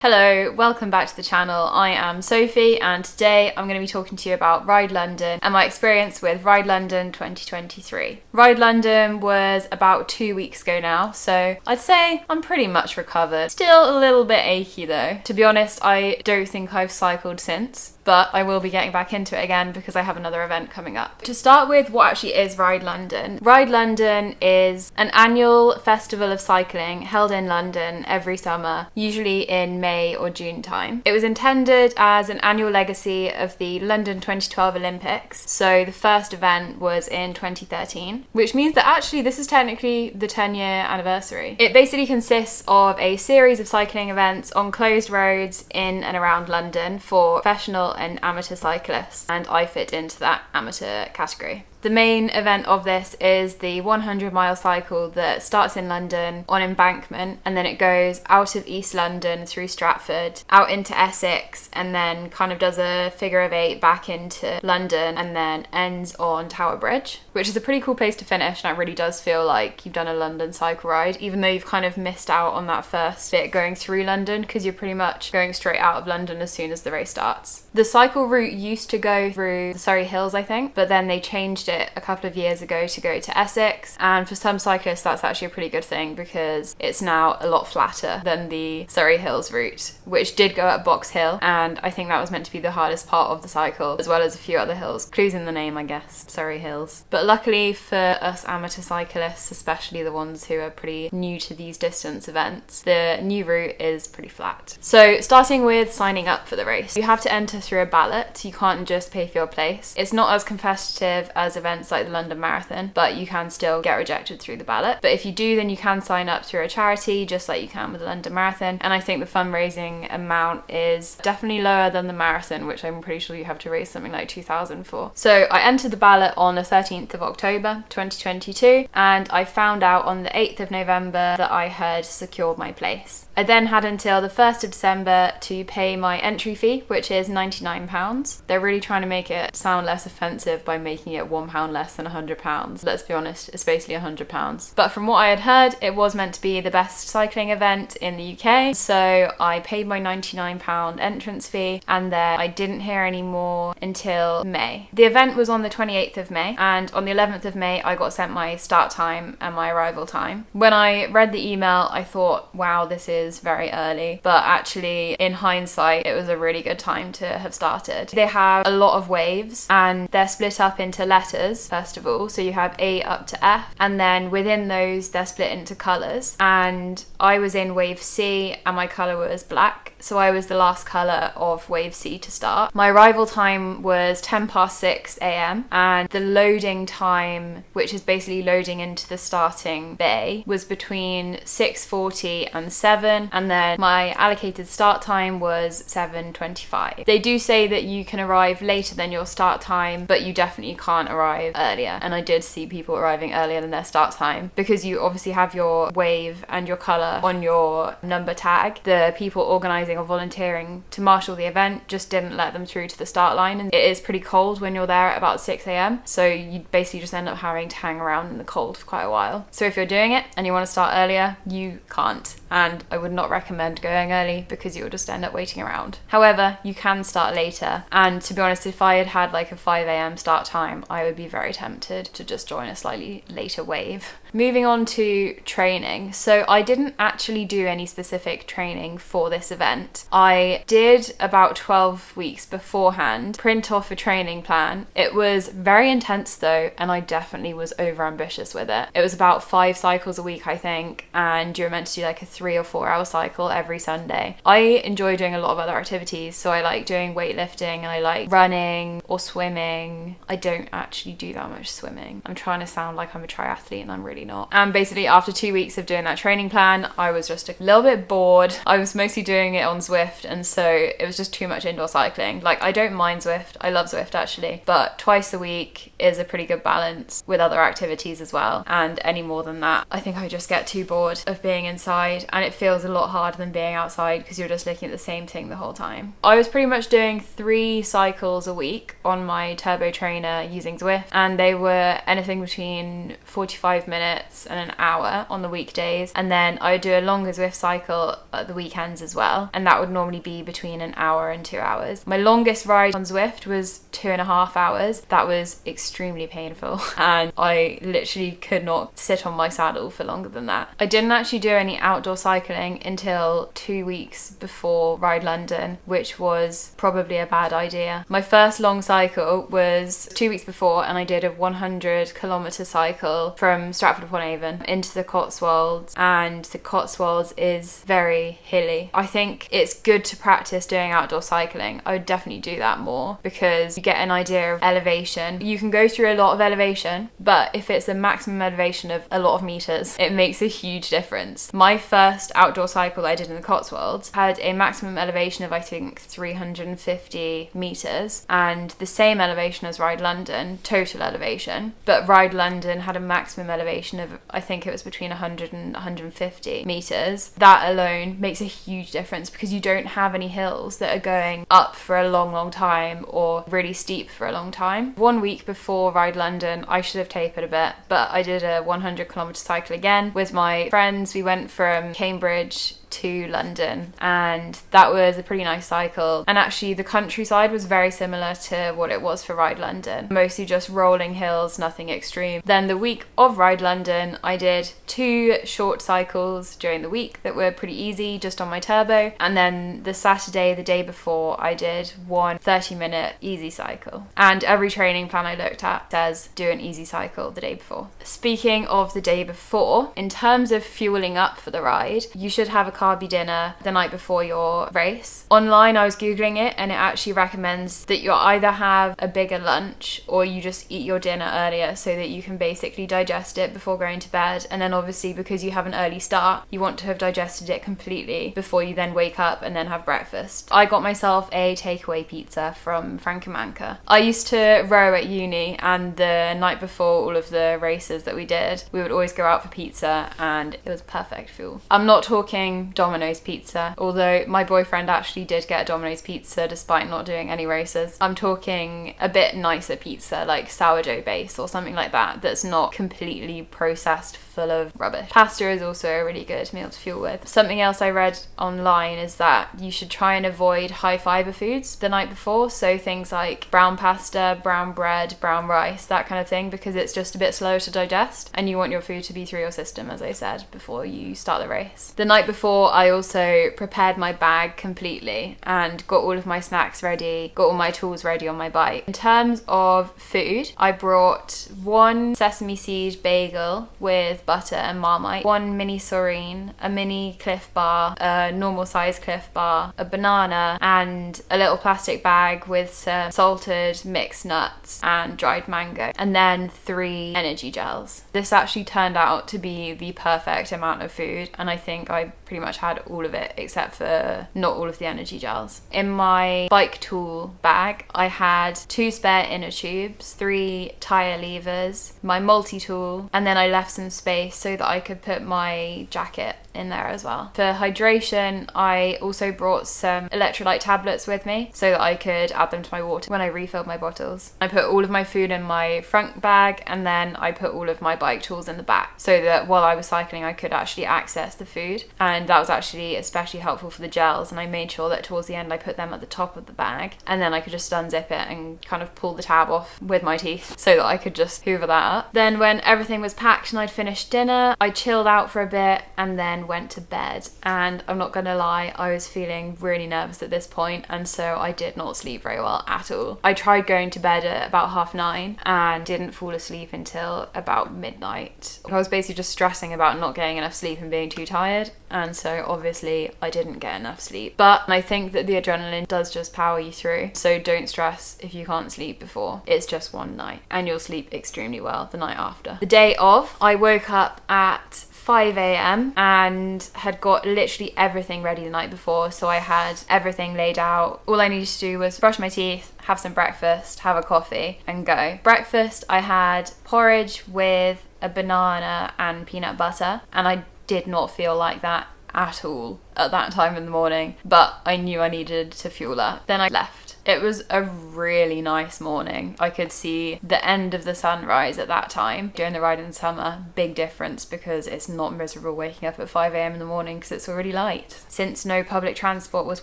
Hello, welcome back to the channel. I am Sophie and today I'm going to be talking to you about Ride London and my experience with Ride London 2023. Ride London was about 2 weeks ago now, so I'd say I'm pretty much recovered. Still a little bit achy though. To be honest, I don't think I've cycled since, but I will be getting back into it again because I have another event coming up. To start with, what actually is Ride London? Ride London is an annual festival of cycling held in London every summer, usually in May or June time. It was intended as an annual legacy of the London 2012 Olympics, so the first event was in 2013, which means that actually this is technically the 10-year anniversary. It basically consists of a series of cycling events on closed roads in and around London for professional and amateur cyclists, and I fit into that amateur category. The main event of this is the 100-mile cycle that starts in London on Embankment, and then it goes out of East London through Stratford, out into Essex, and then kind of does a figure of 8 back into London, and then ends on Tower Bridge, which is a pretty cool place to finish, and it really does feel like you've done a London cycle ride, even though you've kind of missed out on that first bit going through London, because you're pretty much going straight out of London as soon as the race starts. The cycle route used to go through the Surrey Hills, I think, but then they changed it a couple of years ago to go to Essex, and for some cyclists that's actually a pretty good thing because it's now a lot flatter than the Surrey Hills route, which did go up Box Hill, and I think that was meant to be the hardest part of the cycle, as well as a few other hills. Clues in the name, I guess. Surrey Hills. But luckily for us amateur cyclists, especially the ones who are pretty new to these distance events, the new route is pretty flat. So starting with signing up for the race, you have to enter through a ballot. You can't just pay for your place. It's not as competitive as events like the London Marathon, but you can still get rejected through the ballot. But if you do, then you can sign up through a charity, just like you can with the London Marathon. And I think the fundraising amount is definitely lower than the marathon, which I'm pretty sure you have to raise something like 2,000 for. So I entered the ballot on the 13th of October 2022, and I found out on the 8th of November that I had secured my place. I then had until the 1st of December to pay my entry fee, which is £99. They're really trying to make it sound less offensive by making it £1 less than £100. Let's be honest, it's basically £100. But from what I had heard, it was meant to be the best cycling event in the UK, so I paid my £99 entrance fee, and then I didn't hear any more until May. The event was on the 28th of May, and on the 11th of May I got sent my start time and my arrival time. When I read the email, I thought, wow, this is very early, but actually in hindsight it was a really good time to have started. They have a lot of waves and they're split up into letters first of all, so you have A up to F, and then within those they're split into colours, and I was in wave C and my colour was black, so I was the last colour of wave C to start. My arrival time was 6 a.m. and the loading time, which is basically loading into the starting bay, was between 6:40 and 7, and then my allocated start time was 7:25. They do say that you can arrive later than your start time, but you definitely can't arrive earlier, and I did see people arriving earlier than their start time because you obviously have your wave and your colour on your number tag. The people organising or volunteering to marshal the event just didn't let them through to the start line, and it is pretty cold when you're there at about 6 a.m, so you basically just end up having to hang around in the cold for quite a while. So if you're doing it and you want to start earlier, you can't, and I would not recommend going early because you'll just end up waiting around. However, you can start later, and to be honest, if I had like a 5 a.m. start time, I would be very tempted to just join a slightly later wave. Moving on to training. So I didn't actually do any specific training for this event. I did about 12 weeks beforehand print off a training plan. It was very intense though, and I definitely was over ambitious with it. It was about 5 cycles a week, I think, and you were meant to do like a 3 or 4 hour cycle every Sunday. I enjoy doing a lot of other activities, so I like doing weightlifting and I like running or swimming. I don't actually do that much swimming. I'm trying to sound like I'm a triathlete and I'm really not. And basically after 2 weeks of doing that training plan, I was just a little bit bored. I was mostly doing it on Zwift, and so it was just too much indoor cycling. Like, I don't mind Zwift, I love Zwift actually, but twice a week is a pretty good balance with other activities as well, and any more than that I think I just get too bored of being inside, and it feels a lot harder than being outside because you're just looking at the same thing the whole time. I was pretty much doing 3 cycles a week on my turbo trainer using Zwift, and they were anything between 45 minutes minutes and an hour on the weekdays, and then I would do a longer Zwift cycle at the weekends as well, and that would normally be between an hour and 2 hours. My longest ride on Zwift was 2.5 hours. That was extremely painful and I literally could not sit on my saddle for longer than that. I didn't actually do any outdoor cycling until 2 weeks before Ride London, which was probably a bad idea. My first long cycle was 2 weeks before, and I did a 100-kilometre cycle from Stratford-upon-Avon into the Cotswolds, and the Cotswolds is very hilly. I think it's good to practice doing outdoor cycling. I would definitely do that more because you get an idea of elevation. You can go through a lot of elevation, but if it's a maximum elevation of a lot of meters, it makes a huge difference. My first outdoor cycle I did in the Cotswolds had a maximum elevation of I think 350 meters, and the same elevation as Ride London, total elevation, but Ride London had a maximum elevation of I think it was between 100 and 150 meters. That alone makes a huge difference because you don't have any hills that are going up for a long time or really steep for a long time. 1 week before Ride London, I should have tapered a bit, but I did a 100-kilometre cycle again with my friends. We went from Cambridge to London, and that was a pretty nice cycle, and actually the countryside was very similar to what it was for Ride London, mostly just rolling hills, nothing extreme. Then the week of Ride London I did 2 short cycles during the week that were pretty easy just on my turbo, and then the Saturday, the day before, I did one 30-minute easy cycle. And every training plan I looked at says do an easy cycle the day before. Speaking of the day before, in terms of fueling up for the ride, you should have a carby dinner the night before your race. Online I was googling it, and it actually recommends that you either have a bigger lunch or you just eat your dinner earlier so that you can basically digest it before going to bed, and then obviously because you have an early start you want to have digested it completely before you then wake up and then have breakfast. I got myself a takeaway pizza from Francomanca. I used to row at uni, and the night before all of the races that we did, we would always go out for pizza, and it was perfect fuel. I'm not talking Domino's pizza, although my boyfriend actually did get a Domino's pizza despite not doing any races. I'm talking a bit nicer pizza, like sourdough base or something like that, that's not completely processed full of rubbish. Pasta is also a really good meal to fuel with. Something else I read online is that you should try and avoid high fibre foods the night before, so things like brown pasta, brown bread, brown rice, that kind of thing, because it's just a bit slower to digest and you want your food to be through your system, as I said, before you start the race. The night before I also prepared my bag completely and got all of my snacks ready, got all my tools ready on my bike. In terms of food, I brought 1 sesame seed bagel with butter and Marmite, 1 mini Soreen, a mini Cliff Bar, a normal size Cliff Bar, a banana, and a little plastic bag with some salted mixed nuts and dried mango, and then 3 energy gels. This actually turned out to be the perfect amount of food, and I think I pretty much had all of it except for not all of the energy gels. In my bike tool bag I had 2 spare inner tubes, 3 tyre levers, my multi-tool, and then I left some space so that I could put my jacket in there as well. For hydration, I also brought some electrolyte tablets with me so that I could add them to my water when I refilled my bottles. I put all of my food in my front bag, and then I put all of my bike tools in the back so that while I was cycling I could actually access the food, and that was actually especially helpful for the gels, and I made sure that towards the end I put them at the top of the bag, and then I could just unzip it and kind of pull the tab off with my teeth so that I could just hoover that up. Then when everything was packed and I'd finished dinner, I chilled out for a bit and then went to bed, and I'm not gonna lie, I was feeling really nervous at this point, and so I did not sleep very well at all. I tried going to bed at about 9:30 and didn't fall asleep until about midnight. I was basically just stressing about not getting enough sleep and being too tired, and so obviously I didn't get enough sleep. But I think that the adrenaline does just power you through, so don't stress if you can't sleep before. It's just one night and you'll sleep extremely well the night after. The day of, I woke up at 5 a.m. and had got literally everything ready the night before, so I had everything laid out. All I needed to do was brush my teeth, have some breakfast, have a coffee and go. Breakfast, I had porridge with a banana and peanut butter, and I did not feel like that at all at that time in the morning, but I knew I needed to fuel up. Then I left. It was a really nice morning. I could see the end of the sunrise at that time. During the ride in summer, big difference because it's not miserable waking up at 5 a.m. in the morning because it's already light. Since no public transport was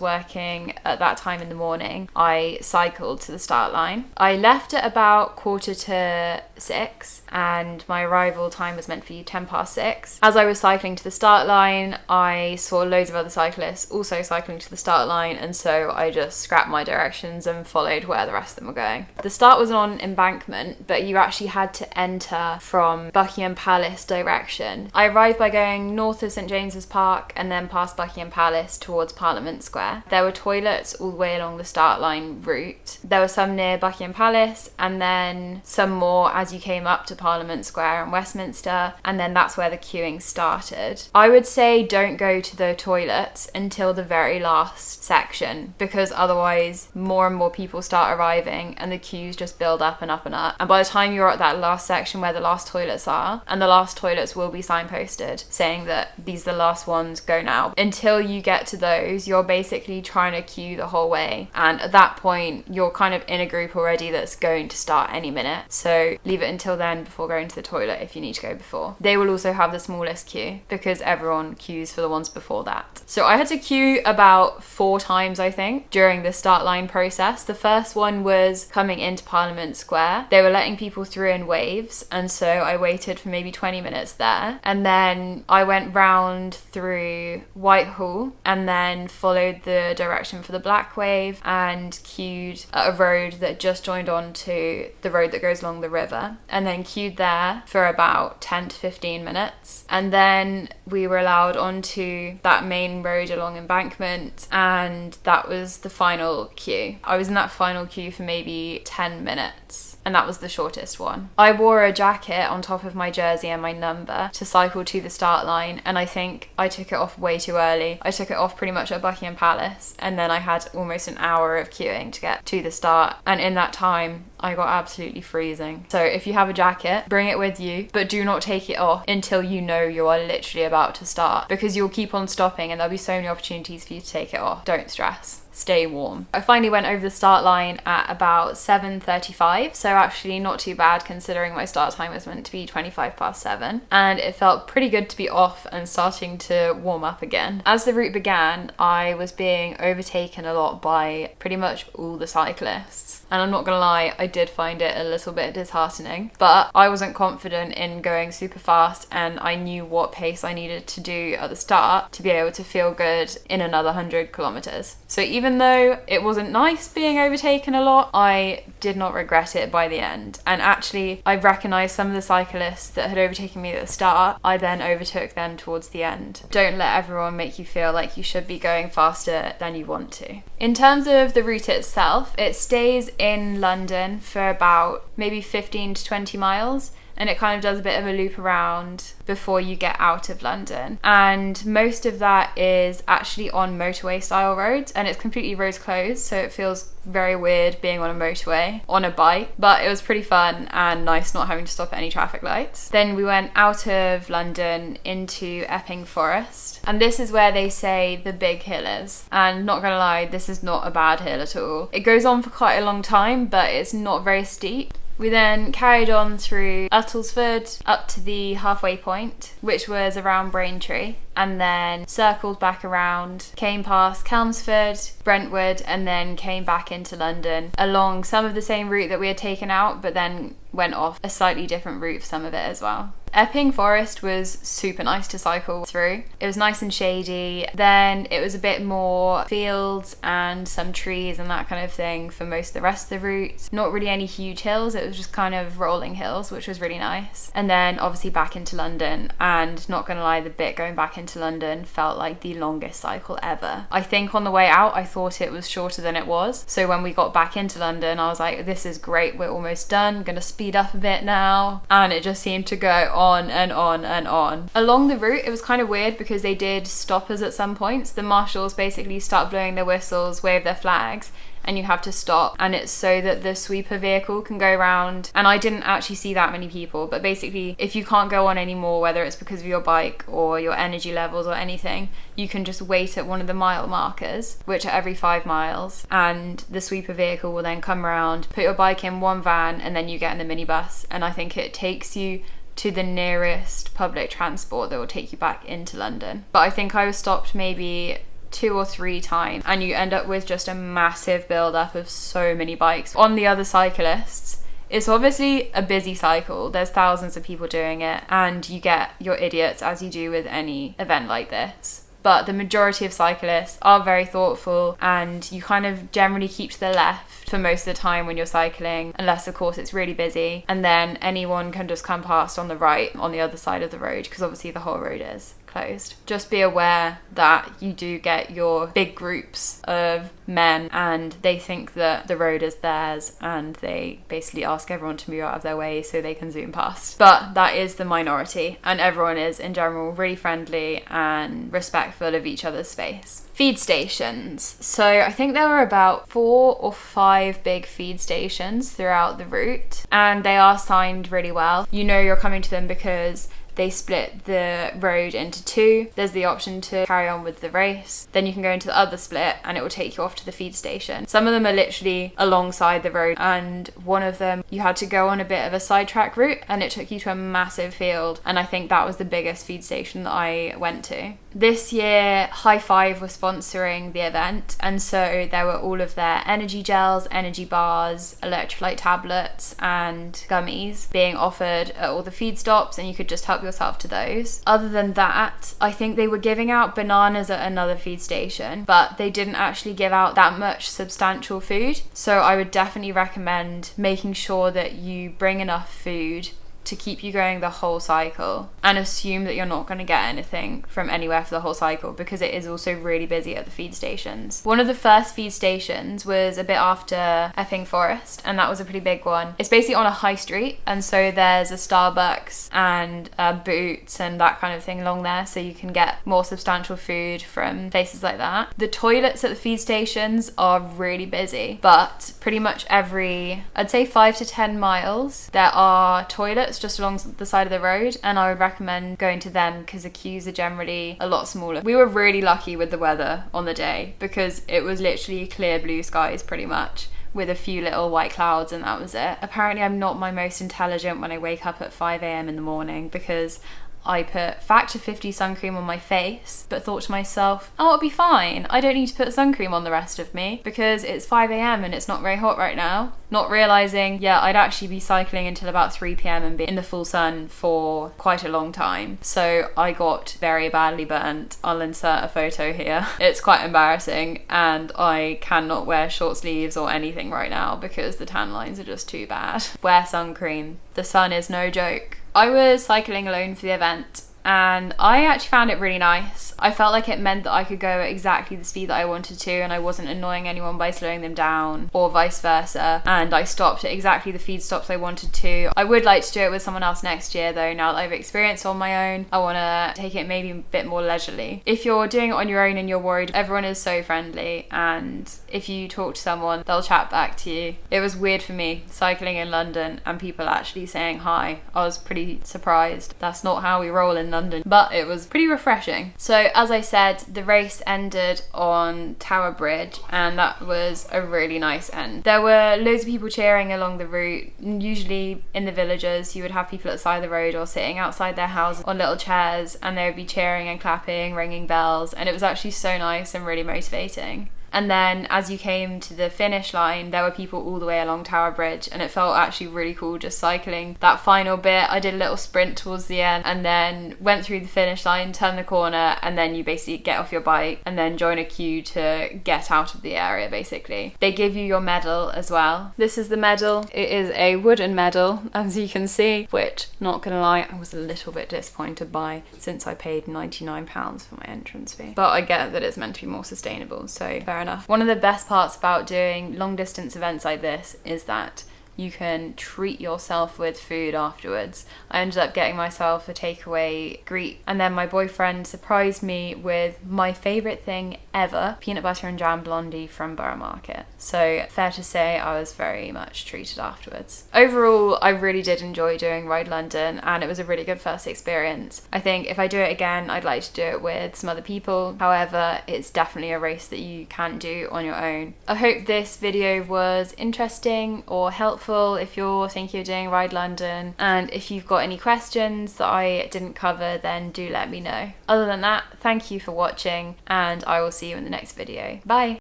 working at that time in the morning, I cycled to the start line. I left at about 5:45 and my arrival time was meant to be 6:10. As I was cycling to the start line, I saw loads of other cyclists also cycling to the start line, and so I just scrapped my directions and followed where the rest of them were going. The start was on embankment, but you actually had to enter from Buckingham Palace direction. I arrived by going north of St James's Park and then past Buckingham Palace towards Parliament Square. There were toilets all the way along the start line route. There were some near Buckingham Palace and then some more as you came up to Parliament Square and Westminster, and then that's where the queuing started. I would say don't go to the toilets until the very last section, because otherwise more and more people start arriving and the queues just build up and up and up. And by the time you're at that last section where the last toilets are, and the last toilets will be signposted saying that these are the last ones, go now. Until you get to those, you're basically trying to queue the whole way. And at that point, you're kind of in a group already that's going to start any minute. So leave it until then before going to the toilet if you need to go before. They will also have the smallest queue because everyone queues for the ones before that. So I had to queue about 4 times, I think, during the start line process. The first one was coming into Parliament Square. They were letting people through in waves, and so I waited for maybe 20 minutes there. And then I went round through Whitehall and then followed the direction for the Black Wave and queued at a road that just joined on to the road that goes along the river, and then queued there for about 10 to 15 minutes. And then we were allowed onto that main road along Embankment, and that was the final queue. I was in that final queue for maybe 10 minutes. And that was the shortest one. I wore a jacket on top of my jersey and my number to cycle to the start line, and I think I took it off way too early. I took it off pretty much at Buckingham Palace, and then I had almost an hour of queuing to get to the start, and in that time I got absolutely freezing. So if you have a jacket, bring it with you, but do not take it off until you know you are literally about to start, because you'll keep on stopping and there'll be so many opportunities for you to take it off. Don't stress. Stay warm. I finally went over the start line at about 7:35, so actually not too bad considering my start time was meant to be 7:25, and it felt pretty good to be off and starting to warm up again. As the route began, I was being overtaken a lot by pretty much all the cyclists, and I'm not gonna lie, I did find it a little bit disheartening, but I wasn't confident in going super fast, and I knew what pace I needed to do at the start to be able to feel good in another 100 kilometers. So even though it wasn't nice being overtaken a lot, I did not regret it by the end. And actually, I recognised some of the cyclists that had overtaken me at the start. I then overtook them towards the end. Don't let everyone make you feel like you should be going faster than you want to. In terms of the route itself, it stays in London for about maybe 15 to 20 miles. And it kind of does a bit of a loop around before you get out of London. And most of that is actually on motorway style roads, and it's completely roads closed, so it feels very weird being on a motorway on a bike, but it was pretty fun and nice not having to stop at any traffic lights. Then we went out of London into Epping Forest, and this is where they say the big hill is. And not gonna lie, this is not a bad hill at all. It goes on for quite a long time, but it's not very steep. We then carried on through Uttlesford up to the halfway point, which was around Braintree, and then circled back around, came past Chelmsford, Brentwood, and then came back into London along some of the same route that we had taken out, but then went off a slightly different route for some of it as well. Epping Forest was super nice to cycle through. It was nice and shady. Then it was a bit more fields and some trees and that kind of thing for most of the rest of the route. Not really any huge hills, it was just kind of rolling hills, which was really nice. And then obviously back into London, and not gonna lie, the bit going back into London felt like the longest cycle ever. I think on the way out I thought it was shorter than it was, so when we got back into London I was like, this is great, we're almost done, I'm gonna speed up a bit now. And it just seemed to go on and on and on. Along the route it was kind of weird because they did stop us at some points. The marshals basically start blowing their whistles, wave their flags, and you have to stop, and it's so that the sweeper vehicle can go around. And I didn't actually see that many people, but basically if you can't go on anymore, whether it's because of your bike or your energy levels or anything, you can just wait at one of the mile markers, which are every 5 miles, and the sweeper vehicle will then come around, put your bike in one van, and then you get in the minibus, and I think it takes you to the nearest public transport that will take you back into London. But I think I was stopped maybe 2 or 3 times, and you end up with just a massive build up of so many bikes. On the other cyclists, it's obviously a busy cycle, there's thousands of people doing it, and you get your idiots, as you do with any event like this. But the majority of cyclists are very thoughtful, and you kind of generally keep to the left for most of the time when you're cycling, unless of course it's really busy, and then anyone can just come past on the right on the other side of the road, because obviously the whole road is closed. Just be aware that you do get your big groups of men, and they think that the road is theirs, and they basically ask everyone to move out of their way so they can zoom past. But that is the minority, and everyone is in general really friendly and respectful of each other's space. Feed stations. So I think there were about 4 or 5 big feed stations throughout the route, and they are signed really well. You know you're coming to them because they split the road into 2. There's the option to carry on with the race. Then you can go into the other split and it will take you off to the feed station. Some of them are literally alongside the road, and one of them you had to go on a bit of a sidetrack route and it took you to a massive field, and I think that was the biggest feed station that I went to. This year, High Five were sponsoring the event, and so there were all of their energy gels, energy bars, electrolyte tablets and gummies being offered at all the feed stops, and you could just help yourself to those. Other than that, I think they were giving out bananas at another feed station, but they didn't actually give out that much substantial food. So I would definitely recommend making sure that you bring enough food to keep you going the whole cycle, and assume that you're not going to get anything from anywhere for the whole cycle, because it is also really busy at the feed stations. One of the first feed stations was a bit after Epping Forest, and that was a pretty big one. It's basically on a high street, and so there's a Starbucks and Boots and that kind of thing along there, so you can get more substantial food from places like that. The toilets at the feed stations are really busy, but pretty much every, I'd say 5 to 10 miles, there are toilets just along the side of the road, and I would recommend going to them because the queues are generally a lot smaller. We were really lucky with the weather on the day because it was literally clear blue skies pretty much, with a few little white clouds, and that was it. Apparently I'm not my most intelligent when I wake up at 5 a.m. in the morning, because I put Factor 50 sun cream on my face, but thought to myself, oh, it'll be fine. I don't need to put sun cream on the rest of me because it's 5 a.m. and it's not very hot right now. Not realising, yeah, I'd actually be cycling until about 3 p.m. and be in the full sun for quite a long time. So I got very badly burnt. I'll insert a photo here. It's quite embarrassing, and I cannot wear short sleeves or anything right now because the tan lines are just too bad. Wear sun cream. The sun is no joke. I was cycling alone for the event, and I actually found it really nice. I felt like it meant that I could go at exactly the speed that I wanted to, and I wasn't annoying anyone by slowing them down or vice versa, and I stopped at exactly the feed stops I wanted to. I would like to do it with someone else next year though. Now that I've experienced on my own, I want to take it maybe a bit more leisurely. If you're doing it on your own and you're worried, everyone is so friendly, and if you talk to someone, they'll chat back to you. It was weird for me cycling in London and people actually saying hi. I was pretty surprised. That's not how we roll in London, but it was pretty refreshing. So as I said, the race ended on Tower Bridge, and that was a really nice end. There were loads of people cheering along the route. Usually in the villages you would have people at the side of the road or sitting outside their houses on little chairs, and they would be cheering and clapping, ringing bells, and it was actually so nice and really motivating. And then as you came to the finish line, there were people all the way along Tower Bridge, and it felt actually really cool just cycling that final bit. I did a little sprint towards the end and then went through the finish line, turned the corner, and then you basically get off your bike and then join a queue to get out of the area basically. They give you your medal as well. This is the medal. It is a wooden medal, as you can see, which, not gonna lie, I was a little bit disappointed by, since I paid £99 for my entrance fee. But I get that it's meant to be more sustainable, so fair enough. One of the best parts about doing long distance events like this is that you can treat yourself with food afterwards. I ended up getting myself a takeaway greet, and then my boyfriend surprised me with my favourite thing ever, peanut butter and jam blondie from Borough Market. So fair to say I was very much treated afterwards. Overall, I really did enjoy doing Ride London, and it was a really good first experience. I think if I do it again, I'd like to do it with some other people. However, it's definitely a race that you can do on your own. I hope this video was interesting or helpful if you're thinking of doing Ride London, and if you've got any questions that I didn't cover, then do let me know. Other than that, thank you for watching, and I will see you in the next video. Bye!